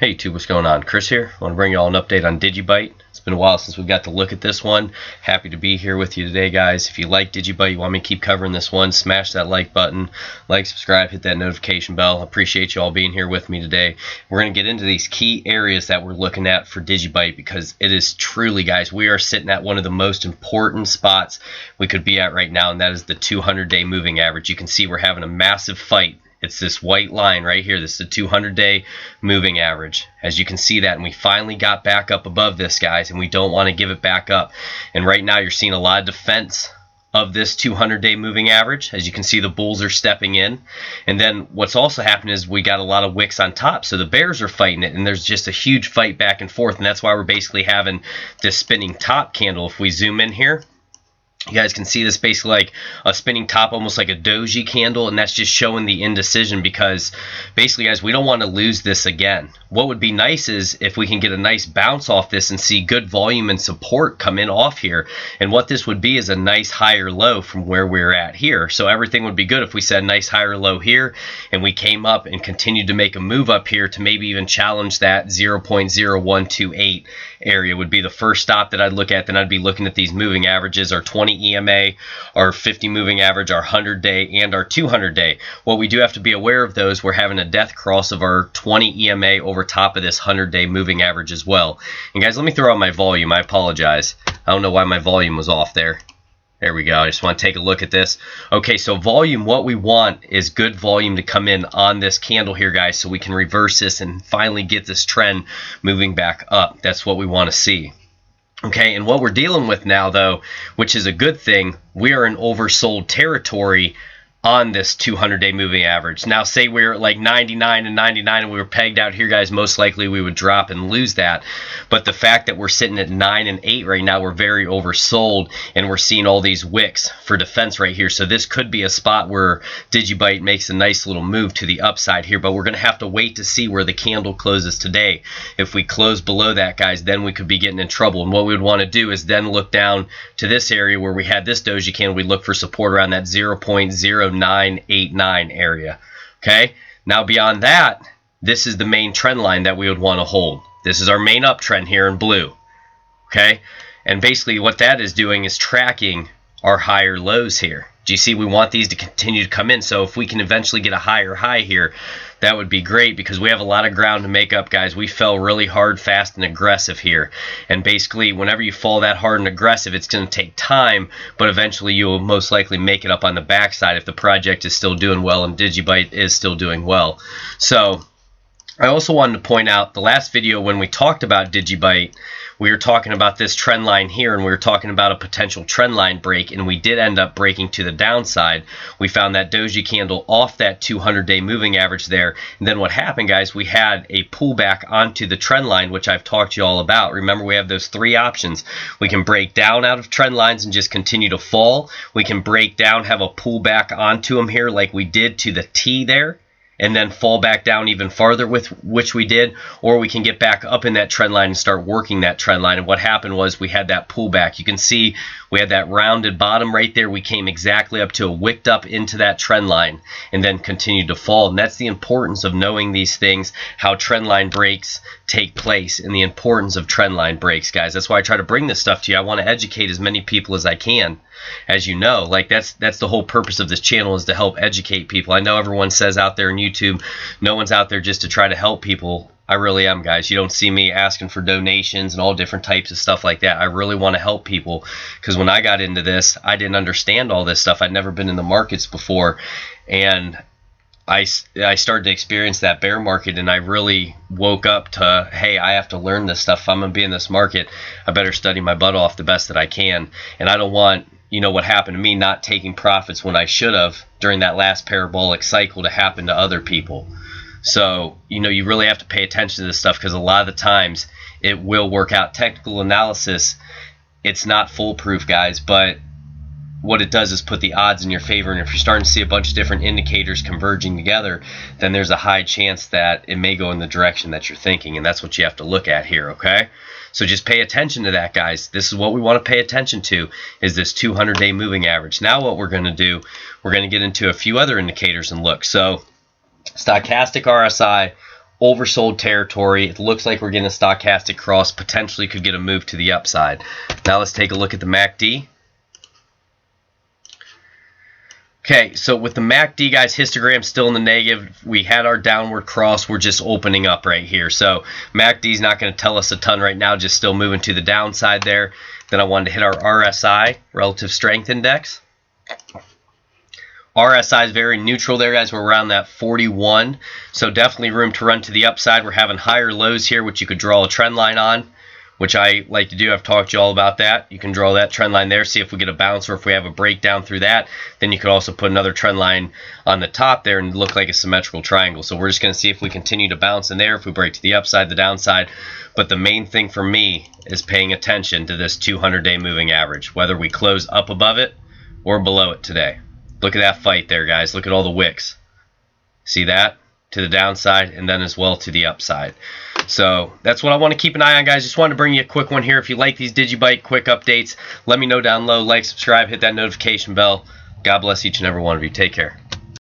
Hey YouTube, what's going on? Chris here. I want to bring you all an update on Digibyte. It's been a while since we got to look at this one. Happy to be here with you today, guys. If you like Digibyte, you want me to keep covering this one, smash that like button, like, subscribe, hit that notification bell. I appreciate you all being here with me today. We're going to get into these key areas that we're looking at for Digibyte because it is truly, guys, we are sitting at one of the most important spots we could be at right now, and that is the 200-day moving average. You can see we're having a massive fight. It's this white line right here. This is the 200-day moving average. As you can see that, and we finally got back up above this, guys, and we don't want to give it back up. And right now you're seeing a lot of defense of this 200-day moving average. As you can see, the bulls are stepping in. And then what's also happened is we got a lot of wicks on top. So the bears are fighting it, and there's just a huge fight back and forth. And that's why we're basically having this spinning top candle. If we zoom in here, you guys can see this basically like a spinning top, almost like a doji candle, and that's just showing the indecision because basically, guys, we don't want to lose this again. What would be nice is if we can get a nice bounce off this and see good volume and support come in off here. And what this would be is a nice higher low from where we're at here. So everything would be good if we said nice higher low here and we came up and continued to make a move up here to maybe even challenge that 0.0128 area would be the first stop that I'd look at. Then I'd be looking at these moving averages, our 20 EMA, our 50 moving average, our 100-day, and our 200-day. What we do have to be aware of those, we're having a death cross of our 20 EMA over top of this 100-day moving average as well. And guys, let me throw out my volume. I apologize. I don't know why my volume was off there. There we go. I just want to take a look at this. Okay, so volume, what we want is good volume to come in on this candle here, guys, so we can reverse this and finally get this trend moving back up. That's what we want to see. Okay, and what we're dealing with now, though, which is a good thing, we are in oversold territory on this 200-day moving average. Now, say we're at like 99 and 99 and we were pegged out here, guys, most likely we would drop and lose that. But the fact that we're sitting at 9 and 8 right now, we're very oversold, and we're seeing all these wicks for defense right here. So this could be a spot where Digibyte makes a nice little move to the upside here, but we're going to have to wait to see where the candle closes today. If we close below that, guys, then we could be getting in trouble. And what we would want to do is then look down to this area where we had this doji candle. We look for support around that 0.0989 area. Okay, now beyond that, this is the main trend line that we would want to hold. This is our main uptrend here in blue. Okay, and basically what that is doing is tracking our higher lows here. Do you see? We want these to continue to come in. So if we can eventually get a higher high here, that would be great because we have a lot of ground to make up, guys. We fell really hard, fast, and aggressive here. And basically, whenever you fall that hard and aggressive, it's going to take time, but eventually you will most likely make it up on the backside if the project is still doing well and Digibyte is still doing well. So I also wanted to point out the last video when we talked about Digibyte, we were talking about this trend line here, and we were talking about a potential trend line break, and we did end up breaking to the downside. We found that doji candle off that 200-day moving average there, and then what happened, guys, we had a pullback onto the trend line, which I've talked to you all about. Remember, we have those three options. We can break down out of trend lines and just continue to fall. We can break down, have a pullback onto them here like we did to the T there, and then fall back down even farther, with which we did, or we can get back up in that trend line and start working that trend line. And what happened was we had that pullback. You can see we had that rounded bottom right there. We came exactly up to a wicked up into that trend line and then continued to fall. And that's the importance of knowing these things, how trend line breaks take place, and the importance of trend line breaks, guys. That's why I try to bring this stuff to you. I want to educate as many people as I can. As you know, like that's the whole purpose of this channel, is to help educate people. I know everyone says out there on YouTube, no one's out there just to try to help people. I really am, guys. You don't see me asking for donations and all different types of stuff like that. I really want to help people because when I got into this, I didn't understand all this stuff. I'd never been in the markets before, and I started to experience that bear market, and I really woke up to, hey, I have to learn this stuff. If I'm going to be in this market, I better study my butt off the best that I can. And I don't want, you know, what happened to me not taking profits when I should have during that last parabolic cycle to happen to other people. So, you know, you really have to pay attention to this stuff because a lot of the times it will work out. Technical analysis, it's not foolproof, guys, but what it does is put the odds in your favor. And if you're starting to see a bunch of different indicators converging together, then there's a high chance that it may go in the direction that you're thinking. And that's what you have to look at here, okay? So just pay attention to that, guys. This is what we want to pay attention to, is this 200-day moving average. Now what we're going to do, we're going to get into a few other indicators and look. So stochastic RSI, oversold territory. It looks like we're getting a stochastic cross, potentially could get a move to the upside. Now let's take a look at the MACD. Okay, so with the MACD, guys, histogram still in the negative. We had our downward cross. We're just opening up right here. So MACD is not going to tell us a ton right now, just still moving to the downside there. Then I wanted to hit our RSI, Relative Strength Index. RSI is very neutral there, guys. We're around that 41. So definitely room to run to the upside. We're having higher lows here, which you could draw a trend line on, which I like to do. I've talked to you all about that. You can draw that trend line there, see if we get a bounce or if we have a breakdown through that. Then you could also put another trend line on the top there and look like a symmetrical triangle. So we're just going to see if we continue to bounce in there, if we break to the upside, the downside. But the main thing for me is paying attention to this 200-day moving average, whether we close up above it or below it today. Look at that fight there, guys. Look at all the wicks. See that? To the downside and then as well to the upside. So that's what I want to keep an eye on, guys. Just wanted to bring you a quick one here. If you like these Digibyte quick updates, let me know down low. Like, subscribe, hit that notification bell. God bless each and every one of you. Take care.